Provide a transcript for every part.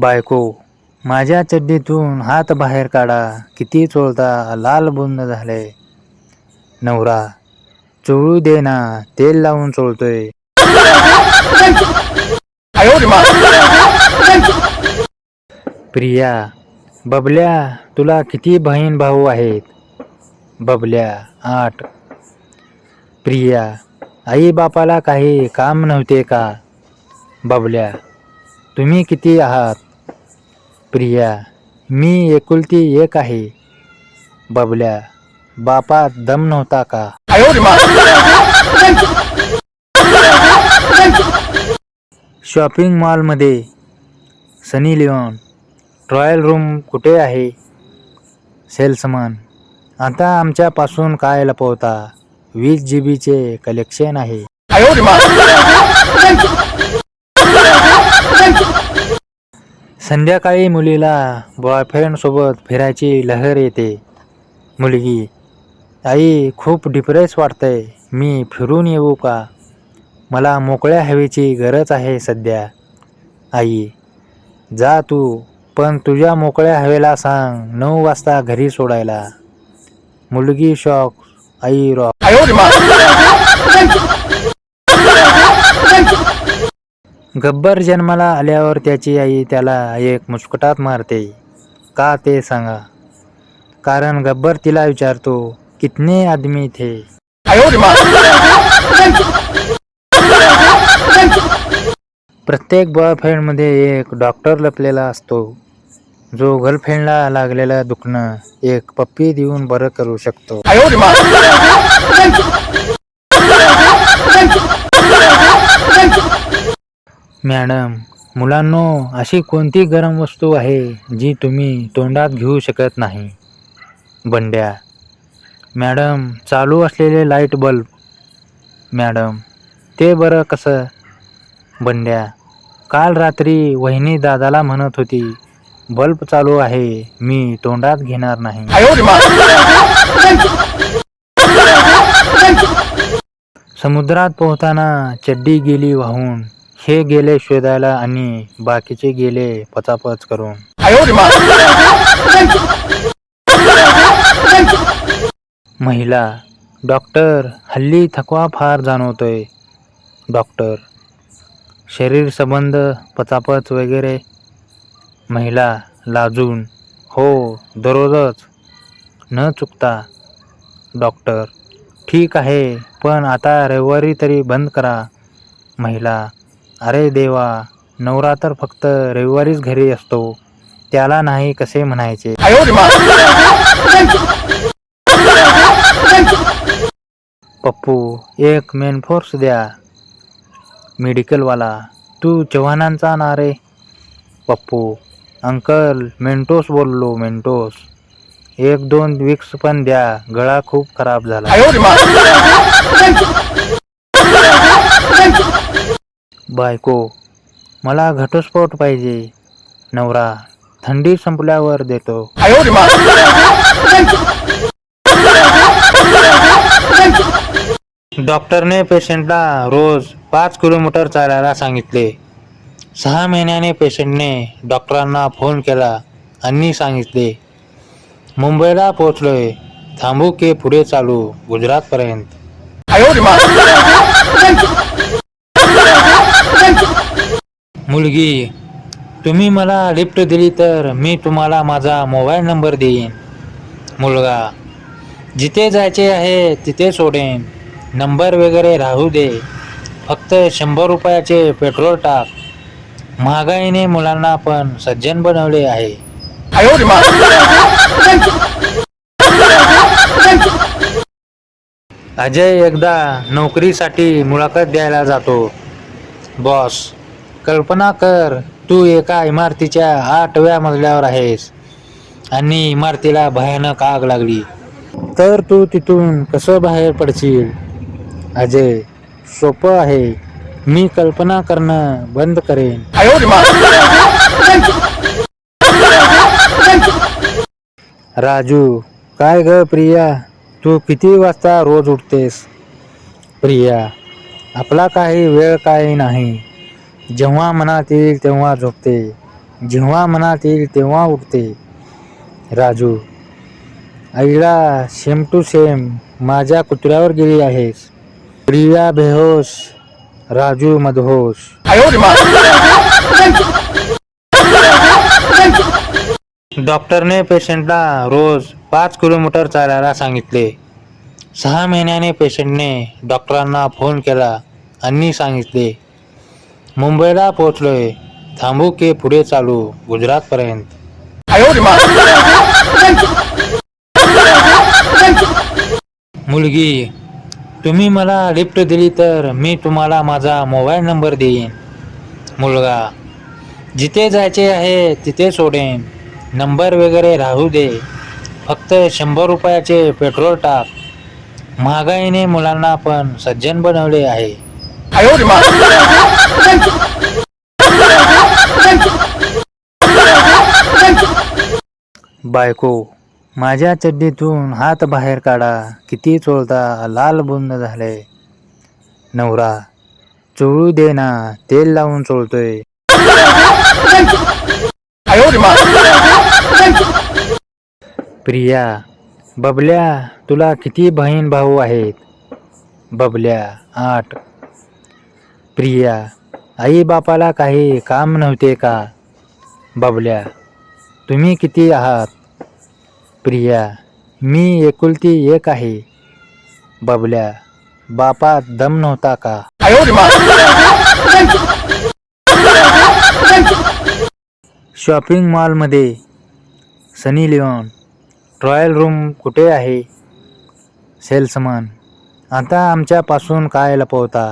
बायको, माझ्या चड्डीतून हात बाहेर काढा, किती चोळता लाल बुंद झाले. नवरा, चोळू दे ना, तेल लावून चोळतोय. प्रिया, बबल्या, तुला किती बहीण भाऊ आहेत? बबल्या, 8. प्रिया, आई बापाला काही काम नव्हते का? बबल्या, तुम्ही किती आहात? प्रिया, मी एकुलती एक आहे. बबल्या, बापात दम नव्हता का? शॉपिंग मॉलमध्ये सनी लिओन, ट्रायल रूम कुठे आहे? सेल्समन, आता आमच्यापासून काय लपवता? 20 GB चे कलेक्शन आहे. संध्याकाळी मुलीला बॉयफ्रेंड सोबत फिरायची लहर येते. मुलगी, आई खूप डिप्रेस वाटतंय, मी फिरून येऊ का? मला मोकळ्या हवेची गरज आहे सध्या. आई, जा तू, पण तुझ्या मोकळ्या हवेला सांग 9 वाजता घरी सोडायला. मुलगी शॉक, आई रॉक. गब्बर जन्माला आल्यावर त्याची आई त्याला एक मुस्कुटात मारते. का ते सांगा? कारण गब्बर तिला विचारतो, कितने आदमी थे? प्रत्येक बॉयफ्रेंडमध्ये एक डॉक्टर लपलेला असतो, जो गर्लफ्रेंडला लागलेलं दुखणं एक पप्पी देऊन बरं करू शकतो. मॅडम, मुलांनो, अशी कोणती गरम वस्तू आहे जी तुम्ही तोंडात घेऊ शकत नाही? बंड्या, मॅडम, चालू असलेले लाईट बल्ब. मॅडम, ते बरं कसं? बंड्या, काल रात्री वहिनी दादाला म्हणत होती, बल्ब चालू आहे, मी तोंडात घेणार नाही. समुद्रात पोहताना चड्डी गेली वाहून, हे गेले शोधायला आणि बाकीचे गेले पचापच करून. महिला, डॉक्टर, हल्ली थकवा फार जाणवतोय. डॉक्टर, शरीर संबंध, पचापच वगैरे? महिला लाजून, हो, दररोजच, न चुकता. डॉक्टर, ठीक आहे, पण आता रविवारी तरी बंद करा. महिला, अरे देवा, नवरा तर फक्त रविवारीच घरी असतो, त्याला नाही कसे म्हणायचे? पप्पू, एक मेनफोर्स द्या. मेडिकलवाला, तू चव्हाणांचा ना रे? पप्पू, अंकल, मेंटोस बोललो, मेंटोस. 1-2 विक्स पण द्या, गळा खूप खराब झाला. बायको, मला घटस्फोट पाहिजे. नवरा, थंडी संपल्यावर देतो. डॉक्टरने पेशंटला रोज 5 किलोमीटर चालायला सांगितले. 6 महिन्याने पेशंटने डॉक्टरांना फोन केला आणि सांगितले, मुंबईला पोहोचलोय, थांबू की पुढे चालू गुजरातपर्यंत? मुलगी, तुम्ही मला लिफ्ट दिली तर मी तुम्हाला माझा मोबाईल नंबर देईन. मुलगा, जिथे जायचे आहे तिथे सोडेन, नंबर वगैरे राहू दे, फक्त 100 रुपयाचे पेट्रोल टाक. महागाईने मुलांना पण सज्जन बनवले आहे. अजय एकदा नोकरीसाठी मुलाखत द्यायला जातो. बॉस, कल्पना कर, तू एका इमारतीच्या 8व्या मजल्यावर आहेस आणि इमारतीला भयानक आग लागली, तर तू तिथून कसं बाहेर पडशील? अजय, सोपं आहे, मी कल्पना करणं बंद करेन. राजू, काय ग प्रिया, तू किती वाजता रोज उठतेस? प्रिया, आपला काही वेळ काही नाही, जेव्हा मनात येईल तेव्हा झोपते. जेव्हा मनात येईल तेव्हा उठते. राजू, आईला सेम टू सेम माझ्या कुत्र्यावर गेली आहेस. प्रिया बेहोश, राजू मदहोश. डॉक्टरने पेशंटला रोज 5 किलोमीटर चालायला सांगितले. 6 महिन्याने पेशंटने डॉक्टरांना फोन केला आणि सांगितले, मुंबईला पोहोचलोय, थांबू की पुढे चालू गुजरातपर्यंत. मुलगी, तुम्ही मला लिफ्ट दिली तर मी तुम्हाला माझा मोबाईल नंबर देईन. मुलगा, जिथे जायचे आहे तिथे सोडेन, नंबर वगैरे राहू दे, फक्त 100 रुपयाचे पेट्रोल टाक. महागाईने मुलांना पण सज्जन बनवले आहे. बायको, माझ्या चड्डीतून हात बाहेर काढा, किती चोळता लाल बुंद झाले. नवरा, चोळू दे ना, तेल लावून चोळतोय. प्रिया, बबल्या, तुला किती बहीण भाऊ आहेत? बबल्या, 8. प्रिया, आई बापाला काही काम नव्हते का? बबल्या, तुम्ही किती आहात? प्रिया, मी एकुलती एक आहे. बबल्या, बापात दम नव्हता का? शॉपिंग मॉलमध्ये सनी लिओन, ट्रायल रूम कुठे आहे? सेल्समन, आता आमच्यापासून काय लपवता?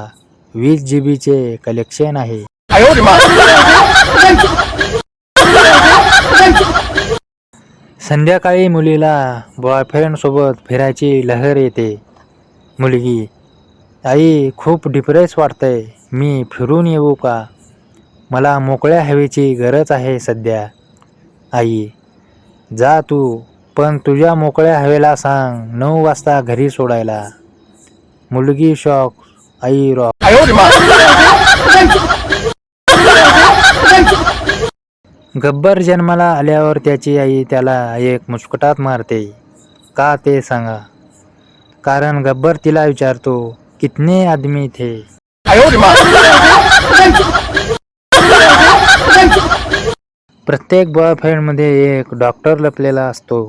20 GB चे कलेक्शन आहे. संध्याकाळी मुलीला बॉयफ्रेंड सोबत फिरायची लहर येते. मुलगी, आई खूप डिप्रेस वाटतंय, मी फिरून येऊ का? मला मोकळ्या हवेची गरज आहे सध्या. आई, जा तू, पण तुझ्या मोकळ्या हवेला सांग 9 वाजता घरी सोडायला. मुलगी शॉक, आई रॉक. गब्बर जन्माला आल्यावर त्याची आई त्याला एक मुस्कुटात मारते. का ते सांगा. कारण गब्बर तिला विचारतो, कितने आदमी थे? प्रत्येक बॉयफ्रेंडमध्ये एक डॉक्टर लपलेला असतो,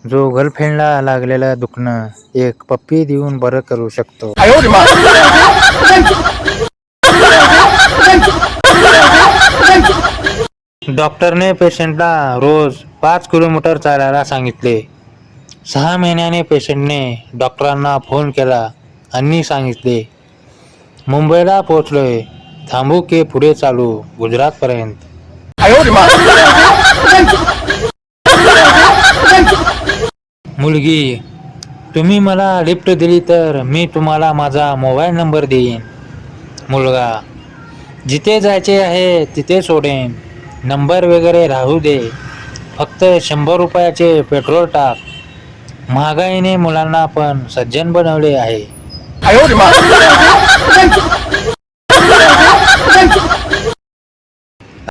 जो गर्लफ्रेंडला लागलेलं दुखणं एक पप्पी देऊन बरं करू शकतो. डॉक्टरने पेशंटला रोज 5 किलोमीटर चालायला सांगितले. 6 महिन्याने पेशंटने डॉक्टरांना फोन केला आणि सांगितले, मुंबईला पोहोचलोय, थांबू की पुढे चालू गुजरातपर्यंत. मुलगी, तुम्ही मला लिफ्ट दिली तर मी तुम्हाला माझा मोबाईल नंबर देईन. मुलगा, जिथे जायचे आहे तिथे सोडेन, नंबर वगैरे राहू दे, फक्त 100 रुपयाचे पेट्रोल टाक. महागाईने मुलांना पण सज्जन बनवले आहे.